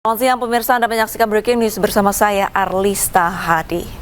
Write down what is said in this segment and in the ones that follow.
Selamat siang pemirsa, Anda menyaksikan Breaking News bersama saya Arlista Hadi.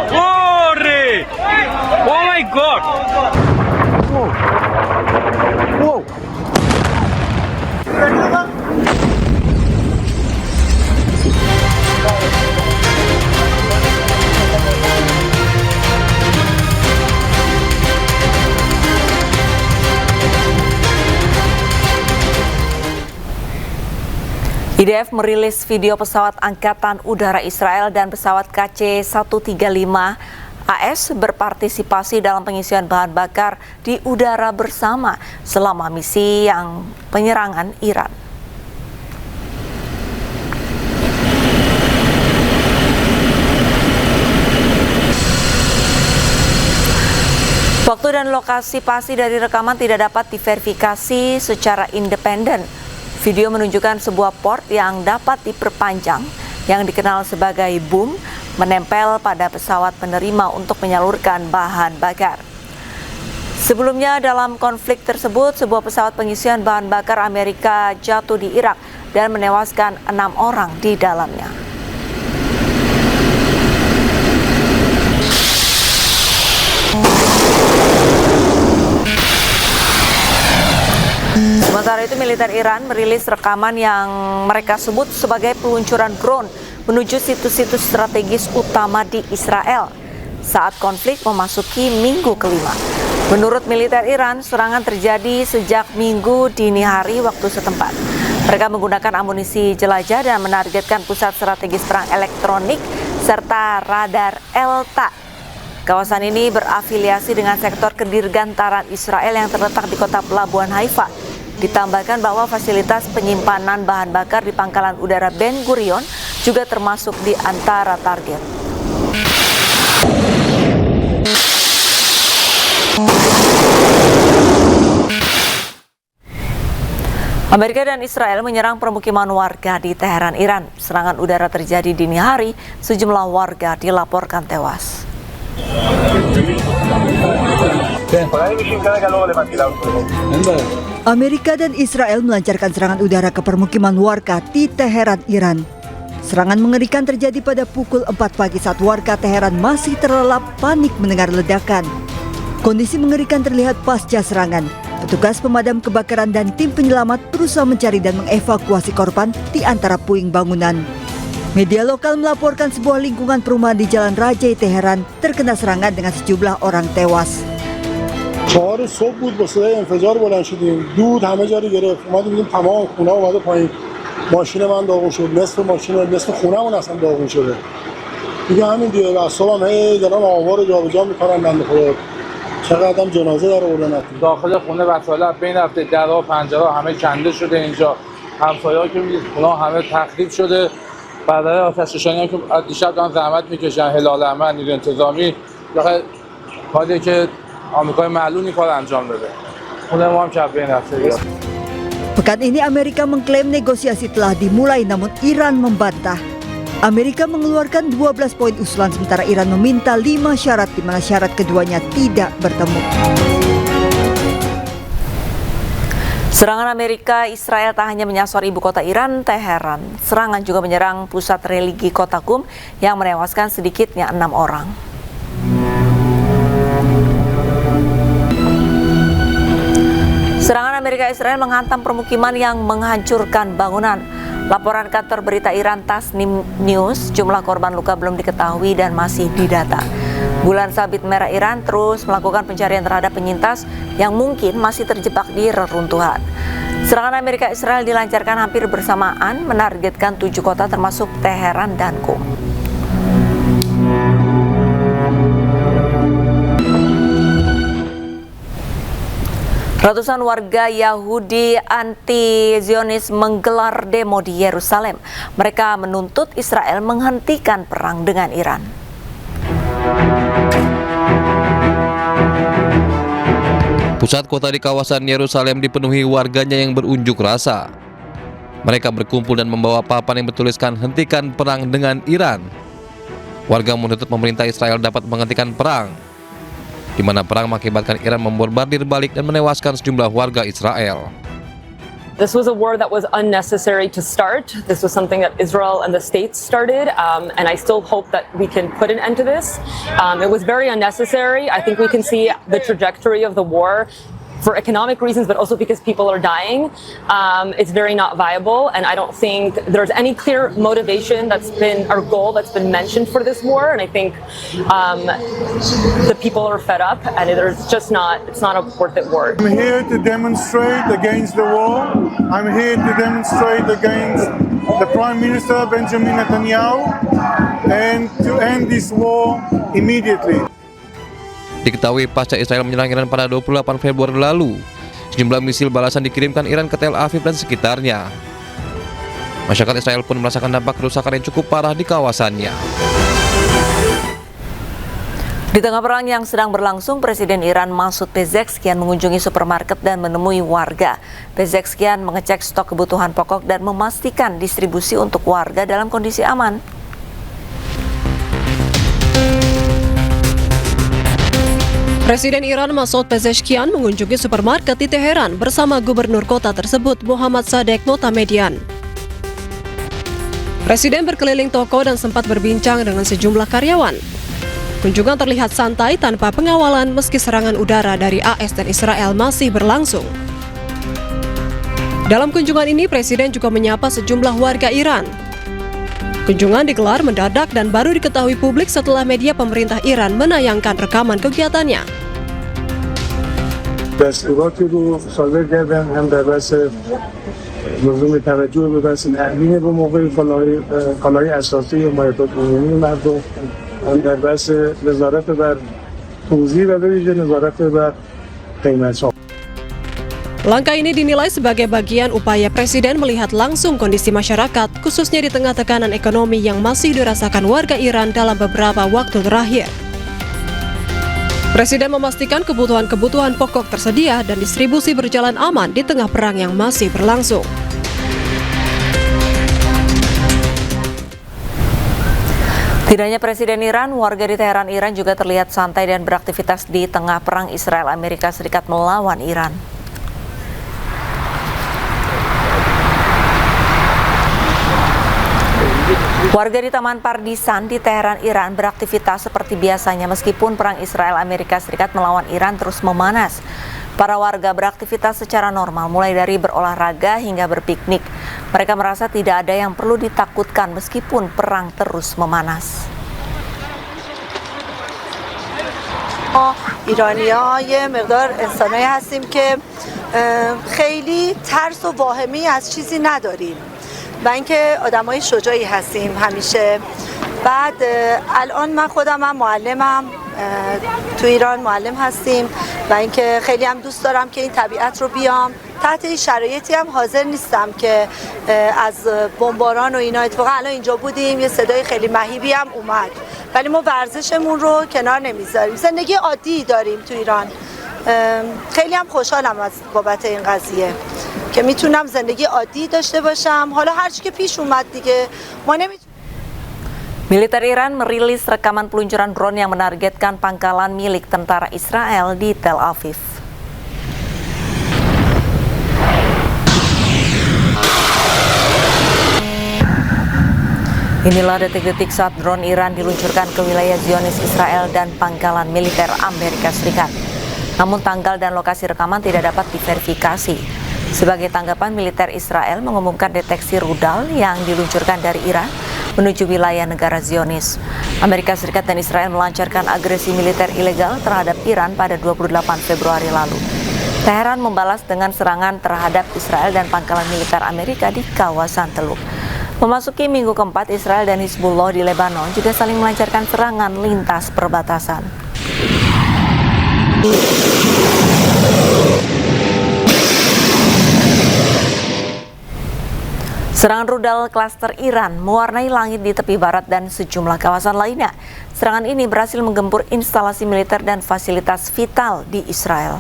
Corre! Oh my God! Whoa! IDF merilis video pesawat Angkatan Udara Israel dan pesawat KC-135 AS berpartisipasi dalam pengisian bahan bakar di udara bersama selama misi yang penyerangan Iran. Waktu dan lokasi pasti dari rekaman tidak dapat diverifikasi secara independen. Video menunjukkan sebuah port yang dapat diperpanjang yang dikenal sebagai boom menempel pada pesawat penerima untuk menyalurkan bahan bakar. Sebelumnya dalam konflik tersebut, sebuah pesawat pengisian bahan bakar Amerika jatuh di Irak dan menewaskan 6 orang di dalamnya. Sementara itu, militer Iran merilis rekaman yang mereka sebut sebagai peluncuran drone menuju situs-situs strategis utama di Israel saat konflik memasuki minggu kelima. Menurut militer Iran, serangan terjadi sejak minggu dini hari waktu setempat. Mereka menggunakan amunisi jelajah dan menargetkan pusat strategis perang elektronik serta radar ELTA. Kawasan ini berafiliasi dengan sektor kedirgantaran Israel yang terletak di kota pelabuhan Haifa. Ditambahkan bahwa fasilitas penyimpanan bahan bakar di Pangkalan Udara Ben Gurion juga termasuk di antara target. Amerika dan Israel menyerang permukiman warga di Teheran, Iran. Serangan udara terjadi dini hari, sejumlah warga dilaporkan tewas. Amerika dan Israel melancarkan serangan udara ke permukiman warga di Teheran, Iran. Serangan mengerikan terjadi pada pukul 4 pagi saat warga Teheran masih terlelap panik mendengar ledakan. Kondisi mengerikan terlihat pasca serangan. Petugas pemadam kebakaran dan tim penyelamat berusaha mencari dan mengevakuasi korban di antara puing bangunan. Media lokal melaporkan sebuah lingkungan perumahan di Jalan Rajai Teheran terkena serangan dengan sejumlah orang tewas. 4 صبح بود با صدای انفجار بلند شدیم دود همه جا رو گرفت اومدیم دیدیم تمام خونه اومده پایین ماشین من داغون شد نصف خونه‌مون اصلا داغون شده دیگه همین دیگه اعصابم هی دارن آوار رو جابجا می‌کنن بنده خدا چقدر آدم جنازه در آوردن داخل خونه وسایل بین رفته درها پنجره همه کنده شده اینجا همسایه‌ها که می‌بینید خونه همه تخریب شده برای آتش‌نشانی که دیشب دارن زحمت می‌کشن هلال احمر نیروی انتظامی کاری که آمریکای معلول این کار انجام داده. خونه ما هم کف بین رفته. Pekan ini Amerika mengklaim negosiasi telah dimulai namun Iran membantah. Amerika mengeluarkan 12 poin usulan sementara Iran meminta 5 syarat di mana syarat keduanya tidak bertemu. Serangan Amerika Israel tak hanya menyasar ibu kota Iran, Teheran. Serangan juga menyerang pusat religi kota Qum yang menewaskan sedikitnya 6 orang. Serangan Amerika Israel menghantam permukiman yang menghancurkan bangunan. Laporan kantor berita Iran Tasnim News, jumlah korban luka belum diketahui dan masih didata. Bulan Sabit Merah Iran terus melakukan pencarian terhadap penyintas yang mungkin masih terjebak di reruntuhan. Serangan Amerika Israel dilancarkan hampir bersamaan, menargetkan 7 kota termasuk Teheran dan Qum. Ratusan warga Yahudi anti-Zionis menggelar demo di Yerusalem. Mereka menuntut Israel menghentikan perang dengan Iran. Pusat kota di kawasan Yerusalem dipenuhi warganya yang berunjuk rasa. Mereka berkumpul dan membawa papan yang bertuliskan "Hentikan perang dengan Iran". Warga menuntut pemerintah Israel dapat menghentikan perang, di mana perang mengakibatkan Iran membombardir balik dan menewaskan sejumlah warga Israel. This was a war that was unnecessary to start. This was something that Israel and the states started, and I still hope that we can put an end to this. It was very unnecessary. I think we can see the trajectory of the war for economic reasons, but also because people are dying. It's very not viable, and I don't think there's any clear motivation that's been our goal that's been mentioned for this war. And I think the people are fed up, and it's not a worth it war. I'm here to demonstrate against the war. I'm here to demonstrate against the Prime Minister Benjamin Netanyahu and to end this war immediately. Diketahui pasca Israel menyerang Iran pada 28 Februari lalu, sejumlah misil balasan dikirimkan Iran ke Tel Aviv dan sekitarnya. Masyarakat Israel pun merasakan dampak kerusakan yang cukup parah di kawasannya. Di tengah perang yang sedang berlangsung, Presiden Iran Masoud Pezeshkian mengunjungi supermarket dan menemui warga. Pezeshkian mengecek stok kebutuhan pokok dan memastikan distribusi untuk warga dalam kondisi aman. Presiden Iran Masoud Pezeshkian mengunjungi supermarket di Teheran bersama gubernur kota tersebut Muhammad Sadek Motamedian. Presiden berkeliling toko dan sempat berbincang dengan sejumlah karyawan. Kunjungan terlihat santai tanpa pengawalan meski serangan udara dari AS dan Israel masih berlangsung. Dalam kunjungan ini, Presiden juga menyapa sejumlah warga Iran. Kunjungan digelar mendadak dan baru diketahui publik setelah media pemerintah Iran menayangkan rekaman kegiatannya. دستوراتی رو صادر کردن هم در بحث لزوم توجه به بحث تأمین به موقع کالای اساسی مایحات عمومی مردم، هم در بحث نظارت بر توزیع و به ویژه نظارت بر قیمت‌ها. Langkah ini dinilai sebagai bagian upaya Presiden melihat langsung kondisi masyarakat, khususnya di tengah tekanan ekonomi yang masih dirasakan warga Iran dalam beberapa waktu terakhir. Presiden memastikan kebutuhan-kebutuhan pokok tersedia dan distribusi berjalan aman di tengah perang yang masih berlangsung. Tidak hanya Presiden Iran, warga di Teheran, Iran juga terlihat santai dan beraktivitas di tengah perang Israel-Amerika Serikat melawan Iran. Warga di Taman Pardisan di Teheran, Iran beraktivitas seperti biasanya meskipun perang Israel-Amerika Serikat melawan Iran terus memanas. Para warga beraktivitas secara normal mulai dari berolahraga hingga berpiknik. Mereka merasa tidak ada yang perlu ditakutkan meskipun perang terus memanas. ایرانی‌ها یه مقدار انسانایی هستیم که خیلی ترس و واهمه‌ای از چیزی نداریم. و اینکه آدمای شجاعی هستیم همیشه. بعد الان من خودم هم معلمم، تو ایران معلم هستیم و اینکه خیلی هم دوست دارم که این طبیعت رو بیام. تحت این شرایطی هم حاضر نیستم که از بمباران و اینا، اتفاقا الان اینجا بودیم یه صدای خیلی مهیبی هم اومد، ولی ما ورزشمون رو کنار نمیذاریم. زندگی عادی داریم تو ایران. خیلی هم خوشحالم از بابت این قضیه که میتونم زندگی عادی داشته باشم. حالا هر چی که پیش اومد دیگه ما نمیتونیم. Militer Iran merilis rekaman peluncuran drone yang menargetkan pangkalan milik tentara Israel di Tel Aviv. Inilah detik-detik saat drone Iran diluncurkan ke wilayah Zionis Israel dan pangkalan militer Amerika Serikat. Namun tanggal dan lokasi rekaman tidak dapat diverifikasi. Sebagai tanggapan, militer Israel mengumumkan deteksi rudal yang diluncurkan dari Iran menuju wilayah negara Zionis. Amerika Serikat dan Israel melancarkan agresi militer ilegal terhadap Iran pada 28 Februari lalu. Teheran membalas dengan serangan terhadap Israel dan pangkalan militer Amerika di kawasan Teluk. Memasuki minggu keempat, Israel dan Hizbullah di Lebanon juga saling melancarkan serangan lintas perbatasan. Serangan rudal klaster Iran mewarnai langit di tepi barat dan sejumlah kawasan lainnya. Serangan ini berhasil menggempur instalasi militer dan fasilitas vital di Israel.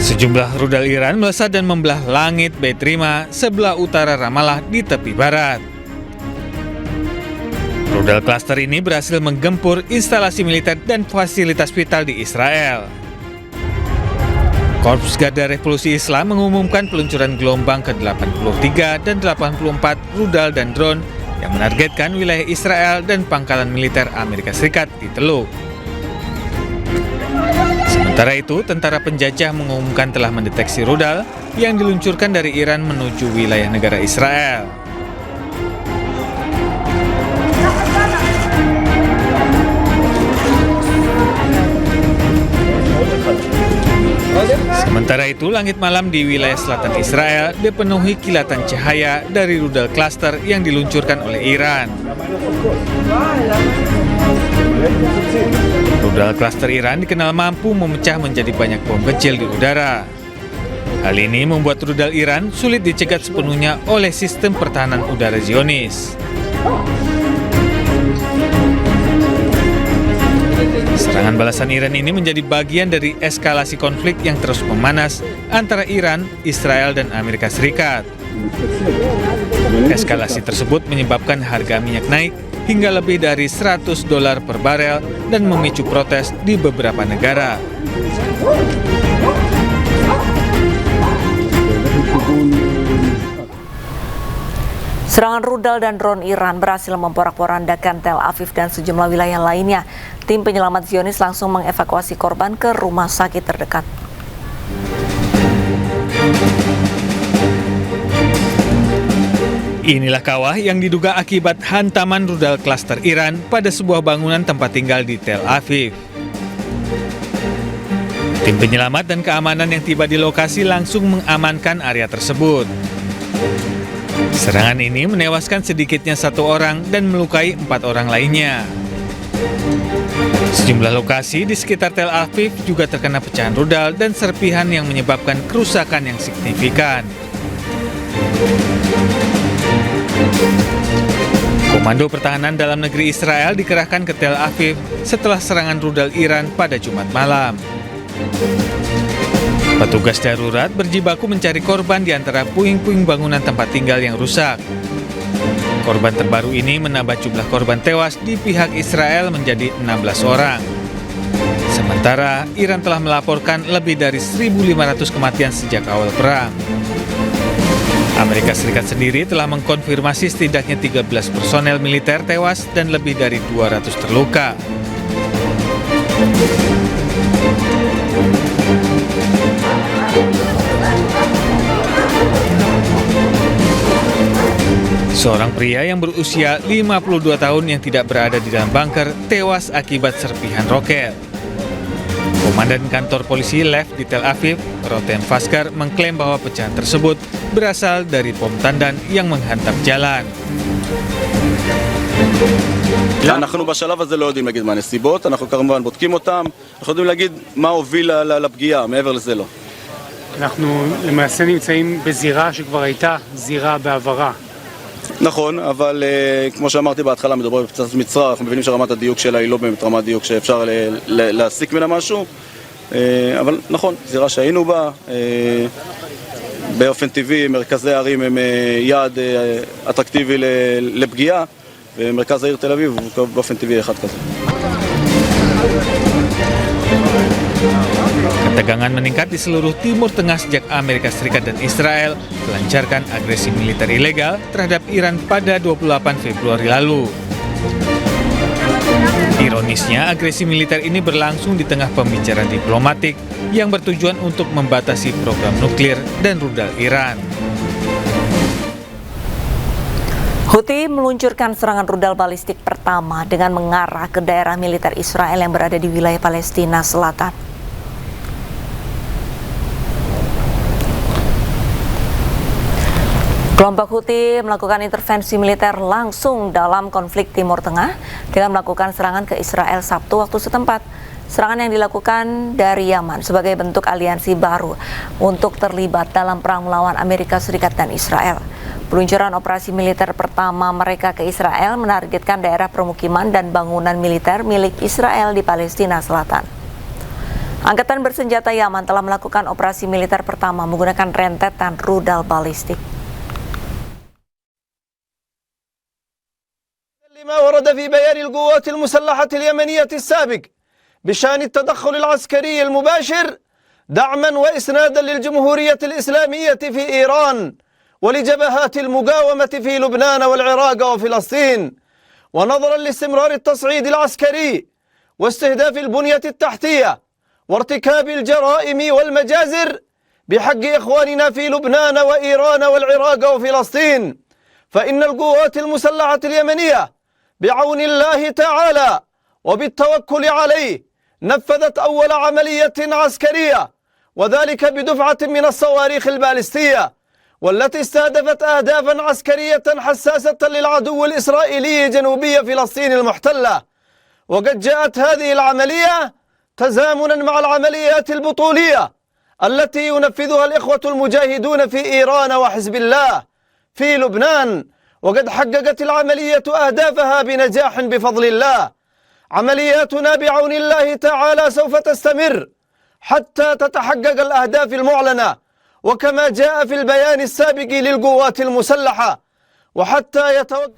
Sejumlah rudal Iran melesat dan membelah langit Beit Rima sebelah utara Ramallah di tepi barat. Rudal klaster ini berhasil menggempur instalasi militer dan fasilitas vital di Israel. Korps Garda Revolusi Islam mengumumkan peluncuran gelombang ke-83 dan 84 rudal dan drone yang menargetkan wilayah Israel dan pangkalan militer Amerika Serikat di Teluk. Sementara itu, tentara penjajah mengumumkan telah mendeteksi rudal yang diluncurkan dari Iran menuju wilayah negara Israel. Sementara itu, langit malam di wilayah selatan Israel dipenuhi kilatan cahaya dari rudal klaster yang diluncurkan oleh Iran. Rudal klaster Iran dikenal mampu memecah menjadi banyak bom kecil di udara. Hal ini membuat rudal Iran sulit dicegat sepenuhnya oleh sistem pertahanan udara Zionis. Serangan balasan Iran ini menjadi bagian dari eskalasi konflik yang terus memanas antara Iran, Israel, dan Amerika Serikat. Eskalasi tersebut menyebabkan harga minyak naik hingga lebih dari $100 per barel dan memicu protes di beberapa negara. Serangan rudal dan drone Iran berhasil memporak-porandakan Tel Aviv dan sejumlah wilayah lainnya. Tim penyelamat Zionis langsung mengevakuasi korban ke rumah sakit terdekat. Inilah kawah yang diduga akibat hantaman rudal klaster Iran pada sebuah bangunan tempat tinggal di Tel Aviv. Tim penyelamat dan keamanan yang tiba di lokasi langsung mengamankan area tersebut. Serangan ini menewaskan sedikitnya 1 orang dan melukai 4 orang lainnya. Sejumlah lokasi di sekitar Tel Aviv juga terkena pecahan rudal dan serpihan yang menyebabkan kerusakan yang signifikan. Komando Pertahanan Dalam Negeri Israel dikerahkan ke Tel Aviv setelah serangan rudal Iran pada Jumat malam. Petugas darurat berjibaku mencari korban di antara puing-puing bangunan tempat tinggal yang rusak. Korban terbaru ini menambah jumlah korban tewas di pihak Israel menjadi 16 orang. Sementara Iran telah melaporkan lebih dari 1.500 kematian sejak awal perang. Amerika Serikat sendiri telah mengkonfirmasi setidaknya 13 personel militer tewas dan lebih dari 200 terluka. Seorang pria yang berusia 52 tahun yang tidak berada di dalam bunker tewas akibat serpihan roket. Komandan kantor polisi Lev di Tel Aviv, Rotem Faskar, mengklaim bahwa pecahan tersebut berasal dari bom tandan yang menghantam jalan. אנחנו בשלב הזה לא יודעים להגיד מה הנסיבות, אנחנו כמובן בודקים אותם, אנחנו יודעים להגיד מה הוביל לפגיעה, מעבר לזה לא. אנחנו למעשה נמצאים בזירה שכבר הייתה זירה בעברה. נכון, אבל כמו שאמרתי בהתחלה, מדברים בפצצת מצרר, אנחנו מבינים שרמת הדיוק שלה היא לא באמת רמת דיוק שאפשר להסיק ממנה משהו, אבל נכון, זירה שהיינו בה, באופן טבעי מרכזי הערים הם יעד אטרקטיבי לפגיעה, ומרכז העיר תל אביב הוא באופן טבעי אחד כזה. Ketegangan meningkat di seluruh Timur Tengah sejak Amerika Serikat dan Israel melancarkan agresi militer ilegal terhadap Iran pada 28 Februari lalu. Ironisnya, agresi militer ini berlangsung di tengah pembicaraan diplomatik yang bertujuan untuk membatasi program nuklir dan rudal Iran. Houthi meluncurkan serangan rudal balistik pertama dengan mengarah ke daerah militer Israel yang berada di wilayah Palestina Selatan. Kelompok Houthi melakukan intervensi militer langsung dalam konflik Timur Tengah dengan melakukan serangan ke Israel Sabtu waktu setempat. Serangan yang dilakukan dari Yaman sebagai bentuk aliansi baru untuk terlibat dalam perang melawan Amerika Serikat dan Israel. Peluncuran operasi militer pertama mereka ke Israel menargetkan daerah permukiman dan bangunan militer milik Israel di Palestina Selatan. Angkatan bersenjata Yaman telah melakukan operasi militer pertama menggunakan rentetan rudal balistik. ما ورد في بيان القوات المسلحة اليمنية السابق بشأن التدخل العسكري المباشر دعما وإسنادا للجمهورية الإسلامية في إيران ولجبهات المقاومة في لبنان والعراق وفلسطين، ونظرا لاستمرار التصعيد العسكري واستهداف البنية التحتية وارتكاب الجرائم والمجازر بحق إخواننا في لبنان وإيران والعراق وفلسطين، فإن القوات المسلحة اليمنية بعون الله تعالى وبالتوكل عليه نفذت أول عملية عسكرية، وذلك بدفعة من الصواريخ البالستية والتي استهدفت أهدافا عسكرية حساسة للعدو الإسرائيلي جنوبي فلسطين المحتلة. وقد جاءت هذه العملية تزامنا مع العمليات البطولية التي ينفذها الإخوة المجاهدون في إيران وحزب الله في لبنان، وقد حققت العملية أهدافها بنجاح بفضل الله. عملياتنا بعون الله تعالى سوف تستمر حتى تتحقق الأهداف المعلنة وكما جاء في البيان السابق للقوات المسلحة، وحتى يتوقف